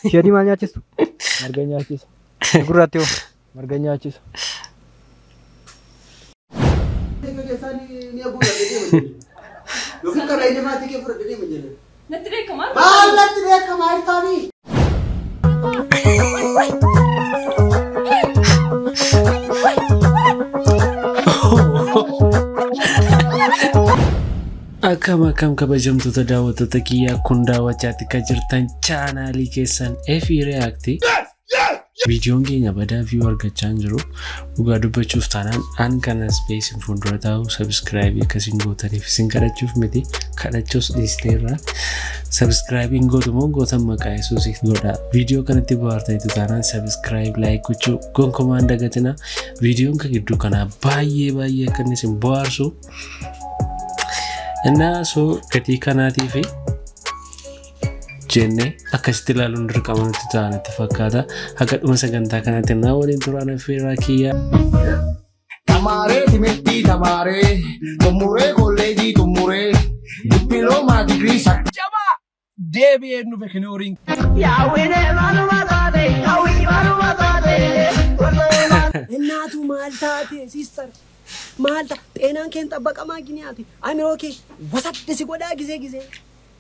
Shadi maal nyaachistu? Marga nyaachisa. Gurraatti hoo? Marga nyaachisa. Akkam kabajamtoota daawwattoota kiyyaa kun daawwachaatti kan jirtan chaanaalii keessan Efi React. Viidiyoon keenya badaa view argachaa jiru. Dhugaa dubbachuuf taanaan an kana space fuuldura taa'u subscribe akkasiin gootaniif isin kadhachuuf miti kadhachuus dhiisteerra. Subscribe gootumoo gootan maqaa Yesuusiif godhaa. Viidiyoo kanatti bohaartanitu taanaan subscribe like gochuu gonkumaan dagatina. Viidiyoon kan gidduu kanaa baay'ee akka inni isin bohaarsu. Innaa soo gatii kanaatii fi jennee akkasitti ilaaluun dirqama nutti ta'anitti fakkaata. Akka dhuma sagantaa kanaatti naa waliin turaan affeerraa kiyyaa. Tamaree timirtii tamaree tumuree kolleejii tumuree dippiloomaa digirii jabaa deebi'ee nu beeknooriin. Innaatu maal taate sister? Maalta xeenaan keen xabbaqamaa giniyaati. Amiroo kee wasadde si godhaa gisee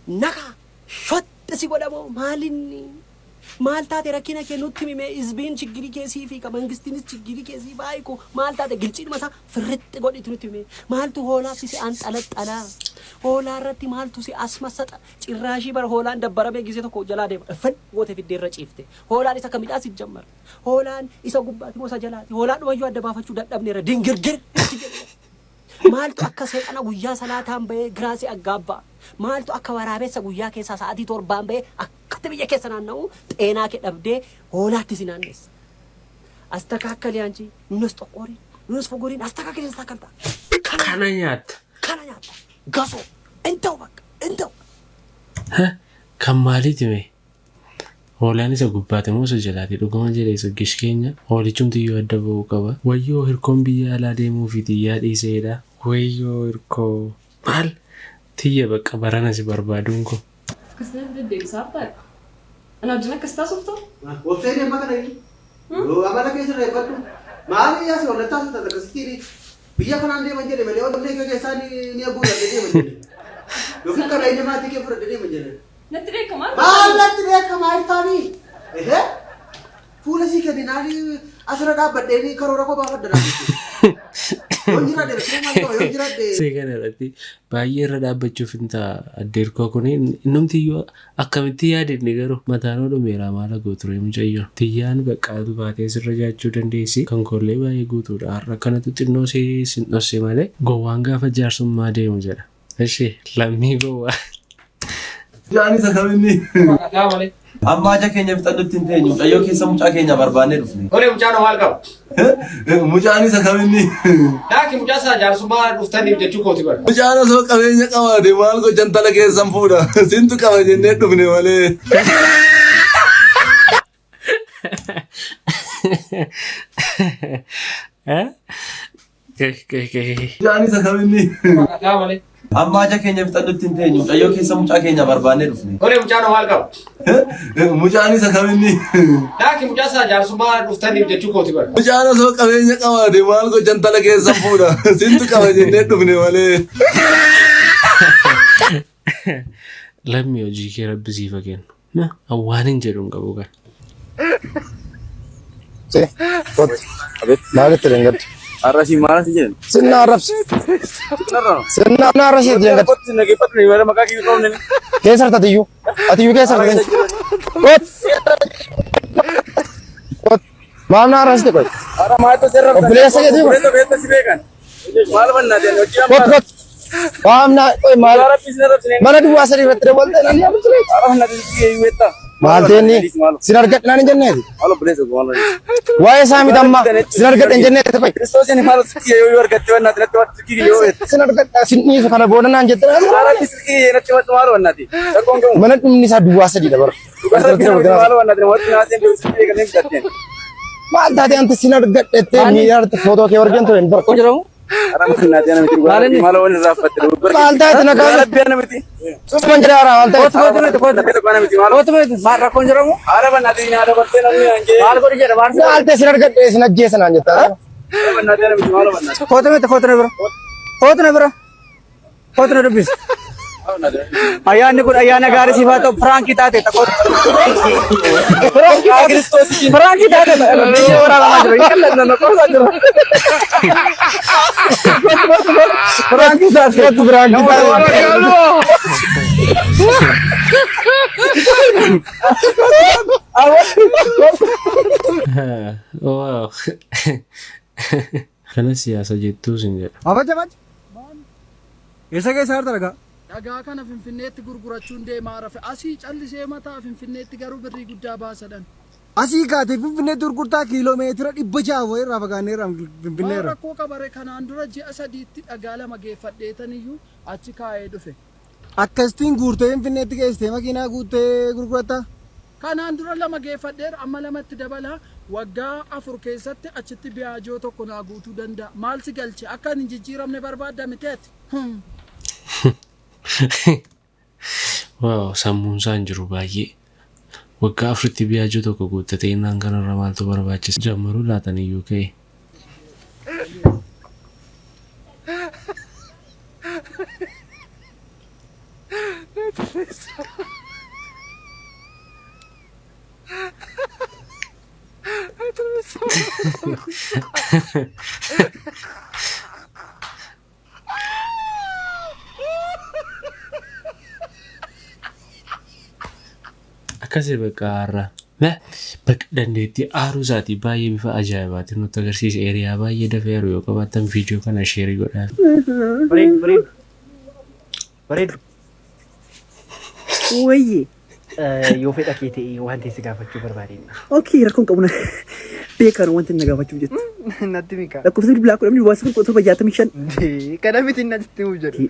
naka shotte si godhamoo maalinni maal taate rakkina kee nutti himee izbiin chiggiri keessii fi mangistiinis chiggiri keessii baay'iko maal taate gilciidhuma isaa firritti godhitu nutti himee maaltu hoolaatti si aan xalaxalaa hoolaa irratti maaltu si asmasaxa cirraashii bara hoolaan dabbaramee gisee tokko jalaa deema fan goote fiddeerra ciifte hoolaan isa kamidhaas ijjammar hoolaan isa gubbaati moo isa jalaati hoolaan dhumayyuu adda baafachuu dadhabneera dingirgir maaltu akka seexana guyyaa salaataan bahee giraasii aggaabbaa maaltu akka waraabessa guyyaa keessaa sa'aatii torbaan bahee akkatti biyya keessa naanna'u xeenaa kee dhabdee hoolaatti si naanneessa. Astakaakkalee anchi nunus xoqqooriin nunus fogoriin astakaakkalee astaakalta. Kana nyaatta. Gasoo inta'u bakka inta'u. Kan maaliiti mee? Hoolaan isa gubbaate moo isa jalaati dhugama jedhee isa gish keenya hoolichumti yoo adda ba'uu qaba. Wayyoo hirkoon biyya alaa deemuu fi xiyyaa dhiiseedha. Wayyoo hirkoo maal tiyya bakka barana si barbaaduun ko. Kasnee deddeebisaa ta'a. Ana wajjin akkasitti haasoftu? Wabsee deemaa kana inni. Amala keessa reeffadhu. Maali yaasi wallatti haasoftan akkasitti biyya kanaan deeman jedhe malee onnee kee keessaa ni aguudhadhe deeman jedhe. Yookiin kana inni maatii kee fudhadhe deeman jedhe. Natti beekamaa? Maal natti beekamaa hirtaanii? Fuula sii kenninaan asirra dhaabbadhee karoora kophaa faddanaa jechuudha. Seekan irratti baay'ee irra dhaabbachuuf hin ta'a addeerkoo kun innumti yoo akkamitti yaadenne garuu mataan dhumeera maala gooture mucayyoo tiyyaan baqqaatu baatee sirra jaachuu dandeessi kan kollee baay'ee guutuudha har'a kanatu xinnoo sin dhosse malee gowwaan gaafa jaarsummaa deemu jedha. Ishee lammii gowwaa. Jaanis akkaminni. Amma aja keenya fixadhutti hin teenyu mucayyoo keessa mucaa keenya barbaannee dhufne. Olee mucaan maal qaba? Mucaanis akkaminni. Daaki mucaa isaa jaarsummaa dhuftaniif jechuu kooti bara. Mucaan osoo qabeenya qabaate maal gochan tala keessan fuudha. Sintu qaba jennee dhufne malee. Jaanis akkaminni. Amma aja keenya fixadhutti hin teenyu mucayyoo keessa mucaa keenya barbaannee dhufne. Olee mucaan maal qaba? Mucaanis akkaminni. Daaki mucaa isaa jaarsummaa dhuftaniif jechuu kooti bara. Mucaan osoo qabeenya qabaate maal gochan tala keessan fuudha. Sintu qaba jennee dhufne malee. Lammii hojii kee rabbisiifa kennu. Waan hin jedhu hin qabu kan. Maalitti dhangadde? Arrasii maalati jedhan? Sinna arrabsi. Sinna arrasii dhangadde. Kotti nageeffatanii wala maqaa kii qabne. Keessa hartatiyyuu. Atiyyuu keessa hartatiyyuu. Kot. Maal na arrasite qoy? Ara maato serra. Obboleessa keetii qoy. Obboleessa beekta si beekan. Maal bannaa deemu hojii amma. Kot. Waamna qoy maal. Mana duwwaa sadii irratti dabalte nan yaabsule. Ara na dinqii weetta. Maal teenni sin argadhaan hin jenneeti. Alo obboleessa goona. Waa'ee isaa miidhamma sin argadhaan hin jenneeti qoy. Kiristoosiin maal sikii yoo argatte wanna natti waan sikii yoo weetta. Sin argadhaan sin dhiisu kana booda naan jette. Ara sikii natti waan maal wannati. Sakkoon gamu. Mana dhumni isaa duwwaa sadii dabara. Maal wannati wanti naaseen deemu sikii kan hin fudhateen. Maal taate ante sin argadhettee miidhaarte footoo kee wargeen ture hin bara. Kun jedhamu? Maaltaati na gaala biana miti. Suma jiraara maaltaati. Maaltee sin argadhe sin ajjeesan aan jetta. Kootune bira. Kootune dubbis. Ayyaanni kun ayyaana gaarii siifaa ta'u firankii taate tokko. Firankii taate biyya waraabamaa jira. Kallanna na qoosaa jira. Firankii taate firankii taate. Wow. Kana siyaasa jettuu sin jedha. Abaja baja. Eessa keessa harta dhagaa? Dhagaa kana Finfinneetti gurgurachuun deemaa rafe. Asii callisee mataa Finfinneetti garuu birrii guddaa baasadhan. Asii kaatee Finfinneetti gurgurtaa kiiloomeetira 600 irraa fagaanneerra Finfinneerra. Rakkoo qabare kanaan dura ji'a sadiitti dhagaa 2 geeffadheetaniyyuu achi kaa'ee dhufe. Akkasitiin guurtee Finfinneetti geessitee makiinaa guuttee gurguratta? Kanaan dura 2 geeffadheera amma 2tti dabala waggaa 4 keessatti achitti biyaajoo tokko naa guutuu danda'a. Maal si galche akka hin jijjiiramne barbaadda miteeti. Wow, sammuun isaan jiru baay'ee. Waggaa 4tti biyaajoo tokko guuttatee innaan kanarra maaltu barbaachisa? Jammaruu laataniyyuu ka'e. Akkasii bakka har'a bakka dandeettii aaruu isaatii baay'ee bifa ajaa'ibaatiin nutti agarsiisa. Eeriyaa baay'ee dafee yeroo yoo qabaatan viidiyoo kana sheerii godhaa. Bareedu. Wayye. Yoo fedha kee ta'e wanti si gaafachuu barbaadeenna. Okay, rakkoon qabu na beekan wanti na gaafachuu jettu. Natti mika. Lakkoofsa bilbilaa kudha namni waasa kun torba 65. Kana miti natti muuf jedhu.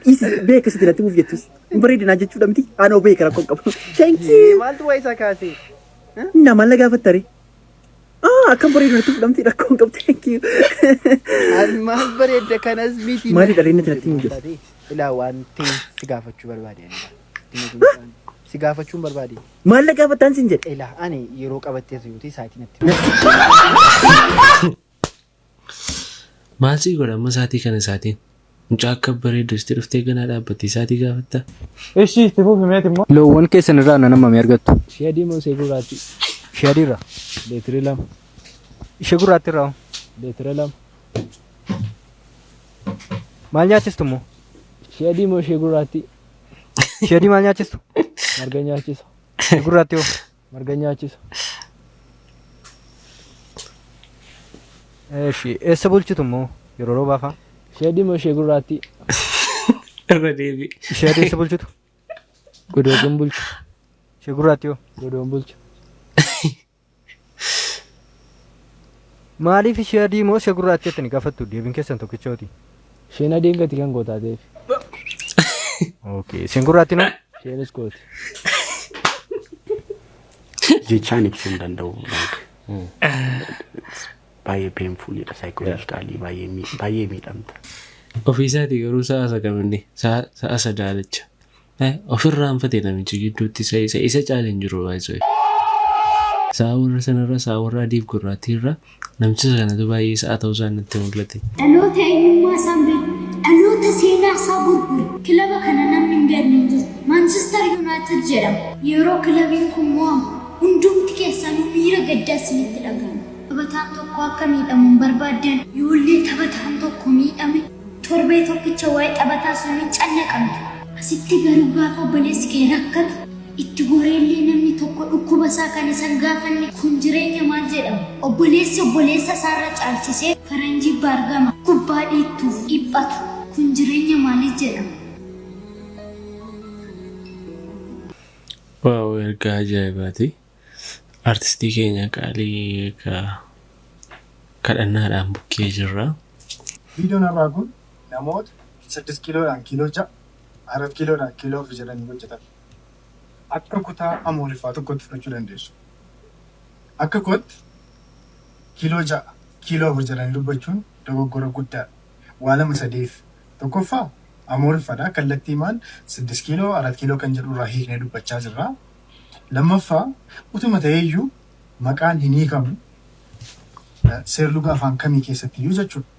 Beeka sitti natti muuf jettus. Bareedinaa jechuudha miti. Aanoo beeka rakkoon qabu. Thank you. Maaltu waa isa kaasee? Nama la gaafattare. Akkam bareedu natti fudhamti rakkoon qabu. Thank you. Maal bareedda kanas miti. Maali dhaleenna natti muuf jettu. Ilaa wanti si gaafachuu barbaadeenna. Si gaafachuun barbaade. Maal la gaafattaan sin jedhe? Ilaa ani yeroo qabattee yuutii saatii natti. Maal si godhama isaatii kana isaatiin? Mucaa akka bareedu itti dhuftee ganaa dhaabbattee isaatii gaafatta? Ishii itti fufimeeti immoo. Loowwan keessan irraa nama mi argattu? Ishee adii moo ishee gurraatti? Ishee adiirra. Leetirii 2. Ishee gurraatti irraa Leetirii 2. maal nyaachistu immoo? Ishee adii moo ishee gurraatti? Ishee adii maal nyaachistu? Marga nyaachisa. Ishee gurraatti hoo? Marga nyaachisa. Ishee eessa bulchitu immoo yeroo roobaa fa'aa? Ishee adii moo ishee gurraatti? Irra deebi. Ishee adii eessa bulchitu? Godookin bulchu. Ishee gurraatti hoo? Godoon bulchu. Maaliif ishee adii moo ishee gurraatti jettanii gaafattu? Deebiin keessan tokkichooti. Isheen adiin gati kan gootaateef. Okay, isheen gurraatti noo? Isheenis gooti. Jechaan ibsuu hin danda'u. Baay'ee painfulidha psychologically baay'ee miidhamta. Ofiisaatii garuu sa'a sagamanne sa'a sadaalacha. Ofirraa hanfatee namichi gidduutti isa caaleen jiru baay'isoo. Sa'a warra sanarra sa'a warra adiif gurraattiirra namicha kanatu baay'ee sa'a ta'uu isaa natti mul'ate. Dhaloota eenyummaa isaan beeku. Dhaloota seenaa isaa gurguru. Kilaba kana namni hin beekne hin jiru. Manchester United jedhama. Yeroo kilabiin kun mo'amu hundumti keessanuu miira gaddaa isinitti dhaga'ama. Taphataan tokko akka miidhamu hin barbaaddan yoollee taphataan tokko miidhame torbee tokkicha waa'ee taphataa sunii callaqamtu. Asitti garuu gaafa obboleessi kee rakkatu itti goreellee namni tokko dhukkuba isaa kan isan gaafanne kun jireenya maal jedhamu. Obboleessi obboleessa isaarra caalchisee faranjii baargama kubbaa dhiittuuf dhiphatu kun jireenya maaliif jedhama. Waaw, ergaa ajaa'ibaati. Artistii keenya qaalii kadhannaadhaan bukkee jirra. Viidiyoon irraa kun namoota 6 kiiloodhaan kiiloo 6, 4 kiiloodhaan kiiloo 4 jedhanii hojjetan. Akka kutaa amoorifaa tokkotti fudhachuu dandeessu. Akka kootti kiiloo 6, kiiloo 4 jedhanii dubbachuun dogoggora guddaadha. waa lama sadiif. Tokkoffaa amooriffaadha. Kallattii maal 6 kiiloo 4 kiiloo kan jedhu irraa hiiknee dubbachaa jirra. Lammaffaa utuma ta'eeyyuu maqaan hin hiikamu seerluga afaan kamii keessatti iyyuu jechuudha.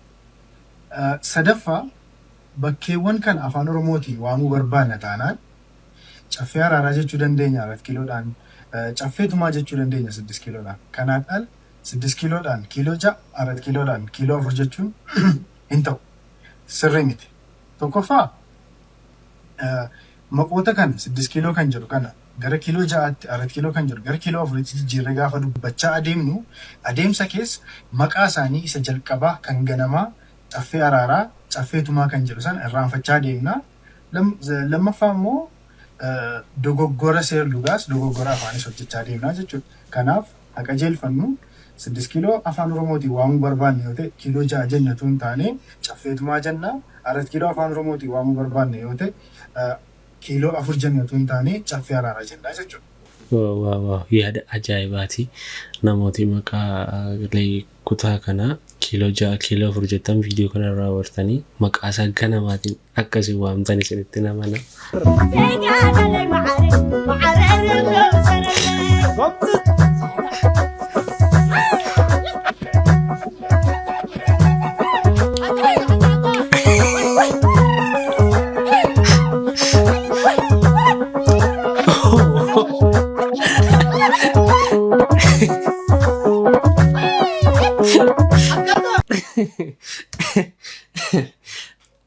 Sadaffaa bakkeewwan kan afaan Oromootiin waamuu barbaanna taanaan caffee araaraa jechuu dandeenya 4 kiiloodhaan, caffee tumaa jechuu dandeenya 6 kiiloodhaan. Kanaan al 6 kiiloodhaan kiiloo 6, 4 kiiloodhaan kiiloo 4 jechuun hin ta'u. Sirrii miti. Tokkoffaa maqoota kan 6 kiiloo kan jedhu kana gara kiiloo 6tti 4 kiiloo kan jedhu gara kiiloo 4tti jijjiirree gaafa dubbachaa adeemnu adeemsa keessa maqaa isaanii isa jalqabaa kan ganamaa caffee araaraa caffee tumaa kan jedhu san irraanfachaa adeemna. Lammaffaa immoo dogoggora seerlugaas dogoggora afaanis hojjechaa adeemna jechuudha. Kanaaf haqa jeelfannu 6 kiiloo afaan Oromootiin waamuu barbaanne yoo ta'e kiiloo 6 jennatu hin taane caffee tumaa jenna. 4 kiiloo afaan Oromootiin waamuu barbaanne yoo ta'e kiiloo 4 jennatu hin taane caffee araaraa jenna jechuudha. Waaw yaada ajaa'ibaati. Namooti maqaa kutaa kanaa kiiloo 6 kiiloo 4 jettan viidiyoo kana irraa wartanii maqaa isaa ganamaatiin akkasii waamtan isinitti namana.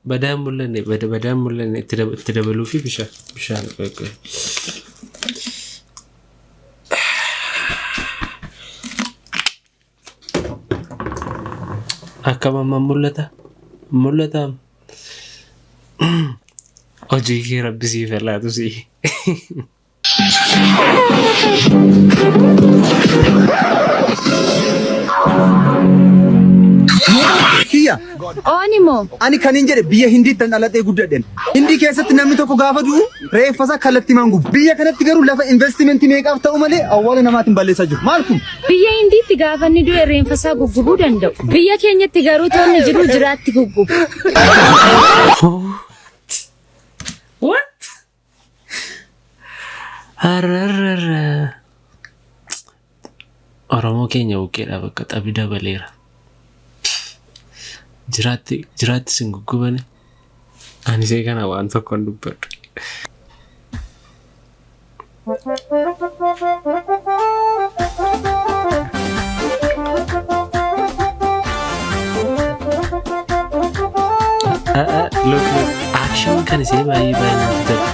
Badaan mul'anne itti dabaluu fi bishaan akkam amma mul'ata hojii kee Rabbi siif laatu si. Kiyya. Oonimo. Ani kan hin jedhe biyya Hindiitti dhaladhee guddadhen. Hindii keessatti namni tokko gaafa du'u reeffasaa kallattii maangu. Biyya kanatti garuu lafa investimentii meeqaaf ta'u malee awwaala namaatiin balleessaa jiru. Maal kun? Biyya Hindiitti gaafa inni du'e reeffasaa guggubuu danda'u. Biyya keenyatti garuu toonni jiru jiraatti guggubu. What? Ararara. Oromoo keenya buqqeedha bakka xabi dabaleera. Jiraatti sin guggubane. Ani see kana waan tokko hin dubbadhu. Look, action kan isee baay'ee namatti tola.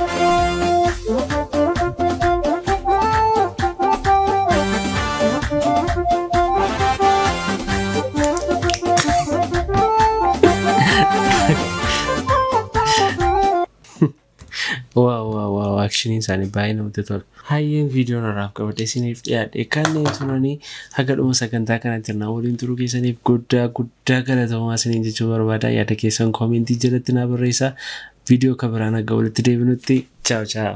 Wow, action isaanii baay'ee namatti tola. Hayyeen viidiyoon irraaf qabadhe isiniif dhiyaadhe kanneen turanii haga dhuma sagantaa kanatti na waliin turuu keessaniif guddaa galatoomaa isiniin jechuu barbaada. Yaada keessan koomentii jalatti naa barreessaa. Viidiyoo kan biraan akka walitti deebinutti ciao.